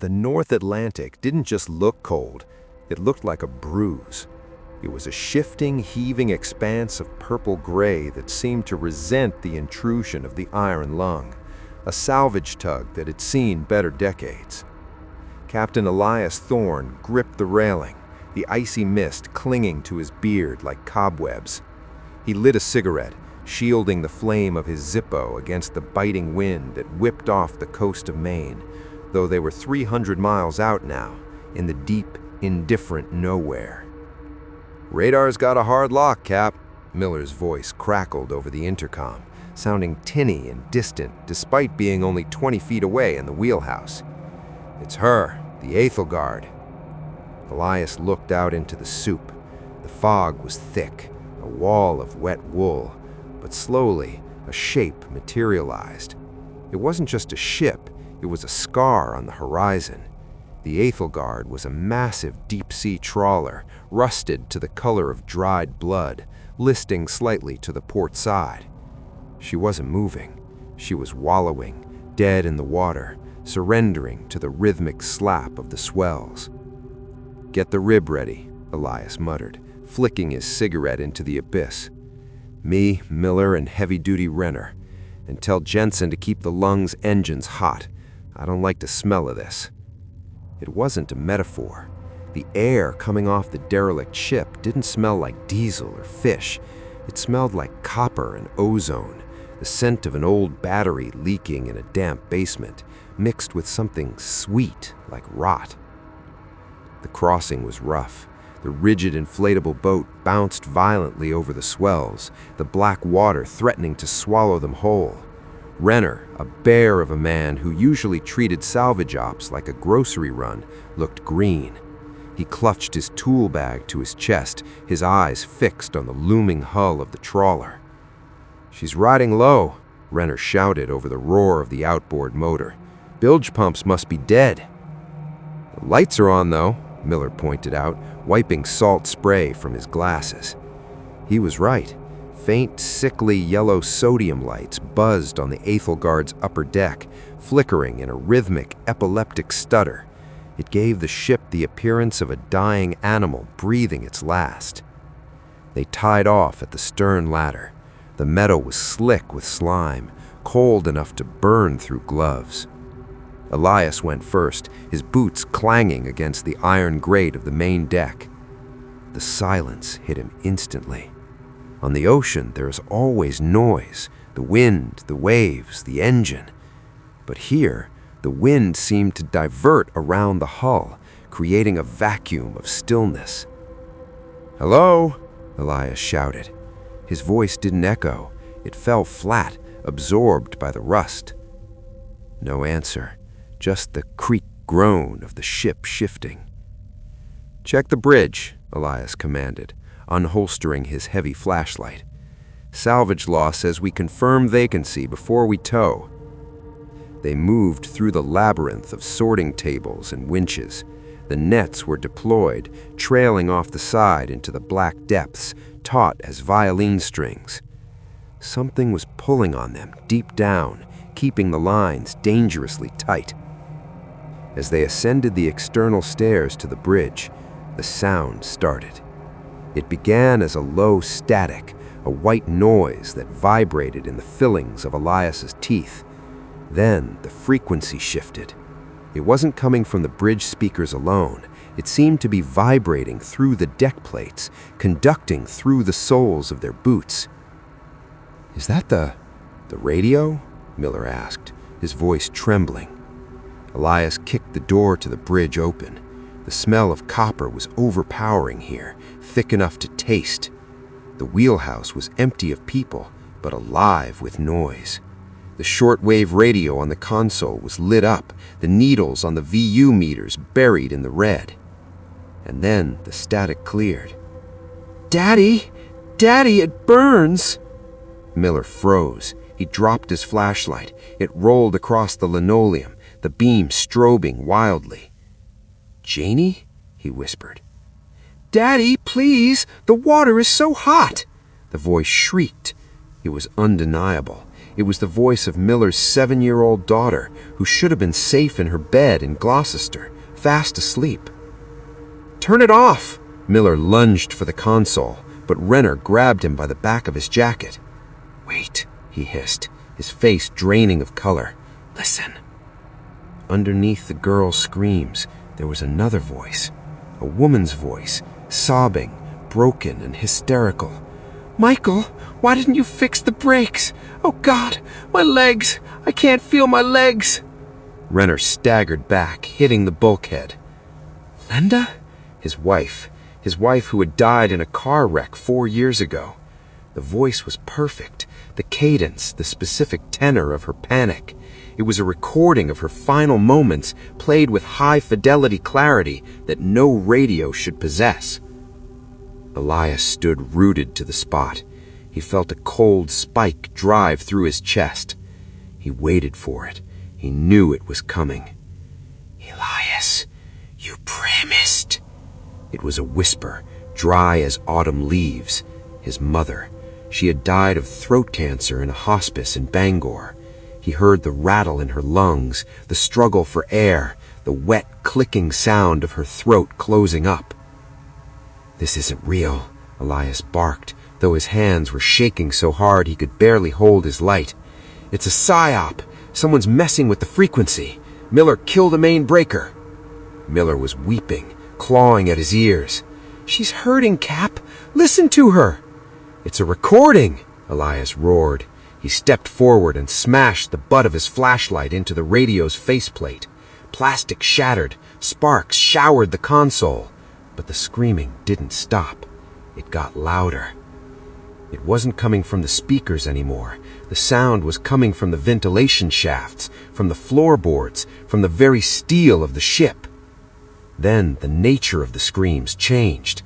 The North Atlantic didn't just look cold, it looked like a bruise. It was a shifting, heaving expanse of purple-gray that seemed to resent the intrusion of the iron lung, a salvage tug that had seen better decades. Captain Elias Thorne gripped the railing, the icy mist clinging to his beard like cobwebs. He lit a cigarette, shielding the flame of his Zippo against the biting wind that whipped off the coast of Maine, though they were 300 miles out now, in the deep, indifferent nowhere. "Radar's got a hard lock, Cap." Miller's voice crackled over the intercom, sounding tinny and distant despite being only 20 feet away in the wheelhouse. "It's her, the Aethelgard." Elias looked out into the soup. The fog was thick, a wall of wet wool, but slowly a shape materialized. It wasn't just a ship, it was a scar on the horizon. The Aethelgard was a massive deep-sea trawler, rusted to the color of dried blood, listing slightly to the port side. She wasn't moving. She was wallowing, dead in the water, surrendering to the rhythmic slap of the swells. "Get the rib ready," Elias muttered, flicking his cigarette into the abyss. "Me, Miller, and heavy-duty Renner. And tell Jensen to keep the lungs engines hot. I don't like the smell of this." It wasn't a metaphor. The air coming off the derelict ship didn't smell like diesel or fish. It smelled like copper and ozone, the scent of an old battery leaking in a damp basement, mixed with something sweet like rot. The crossing was rough. The rigid inflatable boat bounced violently over the swells, the black water threatening to swallow them whole. Renner, a bear of a man who usually treated salvage ops like a grocery run, looked green. He clutched his tool bag to his chest, his eyes fixed on the looming hull of the trawler. "She's riding low," Renner shouted over the roar of the outboard motor. "Bilge pumps must be dead." "The lights are on, though," Miller pointed out, wiping salt spray from his glasses. He was right. Faint, sickly yellow sodium lights buzzed on the Aethelgard's upper deck, flickering in a rhythmic, epileptic stutter. It gave the ship the appearance of a dying animal breathing its last. They tied off at the stern ladder. The metal was slick with slime, cold enough to burn through gloves. Elias went first, his boots clanging against the iron grate of the main deck. The silence hit him instantly. On the ocean, there is always noise, the wind, the waves, the engine. But here, the wind seemed to divert around the hull, creating a vacuum of stillness. "Hello?" Elias shouted. His voice didn't echo. It fell flat, absorbed by the rust. No answer, just the creak groan of the ship shifting. "Check the bridge," Elias commanded, unholstering his heavy flashlight. "Salvage law says we confirm vacancy before we tow." They moved through the labyrinth of sorting tables and winches. The nets were deployed, trailing off the side into the black depths, taut as violin strings. Something was pulling on them deep down, keeping the lines dangerously tight. As they ascended the external stairs to the bridge, the sound started. It began as a low static, a white noise that vibrated in the fillings of Elias's teeth. Then the frequency shifted. It wasn't coming from the bridge speakers alone. It seemed to be vibrating through the deck plates, conducting through the soles of their boots. "Is that the radio?" Miller asked, his voice trembling. Elias kicked the door to the bridge open. The smell of copper was overpowering here, thick enough to taste. The wheelhouse was empty of people, but alive with noise. The shortwave radio on the console was lit up, the needles on the VU meters buried in the red. And then the static cleared. "Daddy! Daddy, it burns!" Miller froze. He dropped his flashlight. It rolled across the linoleum, the beam strobing wildly. "Janie?" he whispered. "Daddy, please! The water is so hot!" The voice shrieked. It was undeniable. It was the voice of Miller's 7-year-old daughter, who should have been safe in her bed in Gloucester, fast asleep. "Turn it off!" Miller lunged for the console, but Renner grabbed him by the back of his jacket. "Wait," he hissed, his face draining of color. "Listen." Underneath the girl's screams, there was another voice, a woman's voice, sobbing, broken and hysterical. "Michael, why didn't you fix the brakes? Oh God, my legs! I can't feel my legs!" Renner staggered back, hitting the bulkhead. "Linda?" His wife who had died in a car wreck 4 years ago. The voice was perfect, the cadence, the specific tenor of her panic. It was a recording of her final moments, played with high-fidelity clarity that no radio should possess. Elias stood rooted to the spot. He felt a cold spike drive through his chest. He waited for it. He knew it was coming. "Elias, you promised." It was a whisper, dry as autumn leaves. His mother. She had died of throat cancer in a hospice in Bangor. He heard the rattle in her lungs, the struggle for air, the wet, clicking sound of her throat closing up. "This isn't real," Elias barked, though his hands were shaking so hard he could barely hold his light. "It's a psyop. Someone's messing with the frequency. Miller killed the main breaker." Miller was weeping, clawing at his ears. "She's hurting, Cap. Listen to her." "It's a recording," Elias roared. He stepped forward and smashed the butt of his flashlight into the radio's faceplate. Plastic shattered, sparks showered the console, but the screaming didn't stop. It got louder. It wasn't coming from the speakers anymore. The sound was coming from the ventilation shafts, from the floorboards, from the very steel of the ship. Then the nature of the screams changed.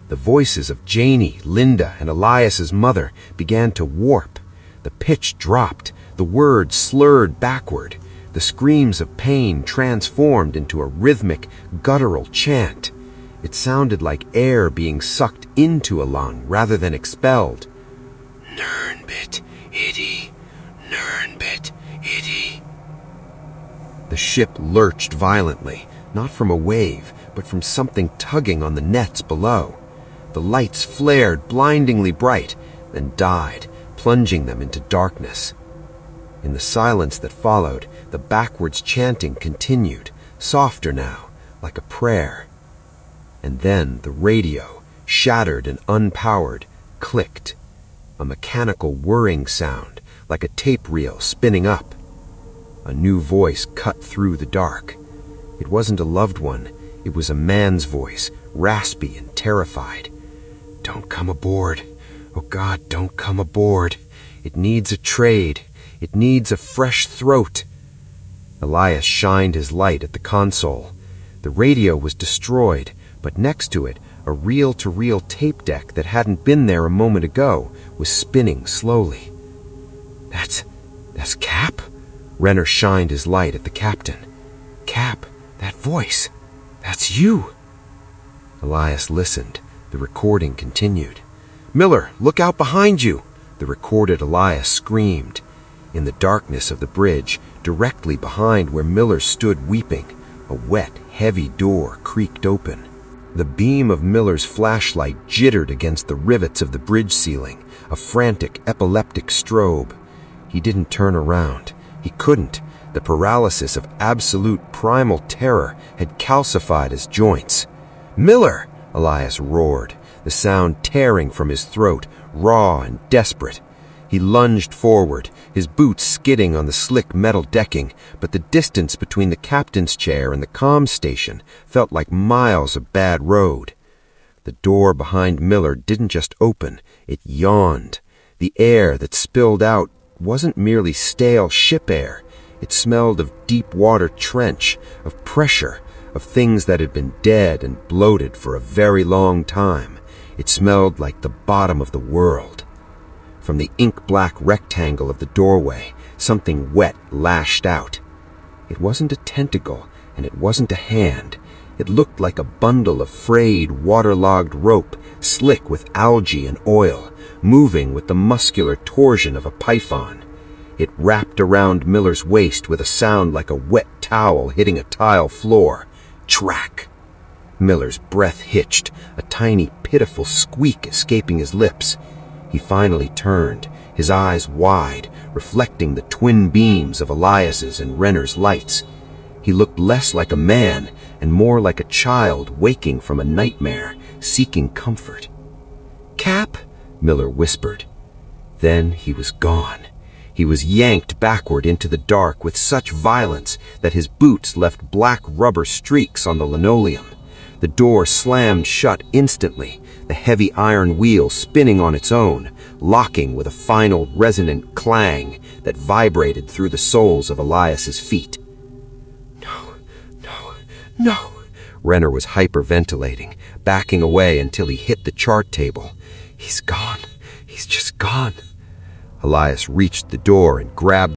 The voices of Janie, Linda, and Elias's mother began to warp. The pitch dropped, the words slurred backward. The screams of pain transformed into a rhythmic, guttural chant. It sounded like air being sucked into a lung rather than expelled. "Nernbit, iddy, Nernbit, iddy." The ship lurched violently, not from a wave, but from something tugging on the nets below. The lights flared blindingly bright, then died, plunging them into darkness. In the silence that followed, the backwards chanting continued, softer now, like a prayer. And then the radio, shattered and unpowered, clicked. A mechanical whirring sound, like a tape reel spinning up. A new voice cut through the dark. It wasn't a loved one. It was a man's voice, raspy and terrified. "Don't come aboard. Oh God, don't come aboard. It needs a trade. It needs a fresh throat." Elias shined his light at the console. The radio was destroyed, but next to it, a reel-to-reel tape deck that hadn't been there a moment ago was spinning slowly. That's Cap?" Renner shined his light at the captain. "Cap, that voice, that's you." Elias listened. The recording continued. "Miller, look out behind you!" The recorded Elias screamed. In the darkness of the bridge, directly behind where Miller stood weeping, a wet, heavy door creaked open. The beam of Miller's flashlight jittered against the rivets of the bridge ceiling, a frantic, epileptic strobe. He didn't turn around. He couldn't. The paralysis of absolute primal terror had calcified his joints. "Miller!" Elias roared, the sound tearing from his throat, raw and desperate. He lunged forward, his boots skidding on the slick metal decking, but the distance between the captain's chair and the comm station felt like miles of bad road. The door behind Miller didn't just open, it yawned. The air that spilled out wasn't merely stale ship air. It smelled of deep water trench, of pressure, of things that had been dead and bloated for a very long time. It smelled like the bottom of the world. From the ink-black rectangle of the doorway, something wet lashed out. It wasn't a tentacle, and it wasn't a hand. It looked like a bundle of frayed, waterlogged rope, slick with algae and oil, moving with the muscular torsion of a python. It wrapped around Miller's waist with a sound like a wet towel hitting a tile floor. Track! Miller's breath hitched, a tiny, pitiful squeak escaping his lips. He finally turned, his eyes wide, reflecting the twin beams of Elias's and Renner's lights. He looked less like a man and more like a child waking from a nightmare, seeking comfort. "Cap," Miller whispered. Then he was gone. He was yanked backward into the dark with such violence that his boots left black rubber streaks on the linoleum. The door slammed shut instantly, the heavy iron wheel spinning on its own, locking with a final resonant clang that vibrated through the soles of Elias's feet. "No, no, no!" Renner was hyperventilating, backing away until he hit the chart table. "He's gone. He's just gone." Elias reached the door and grabbed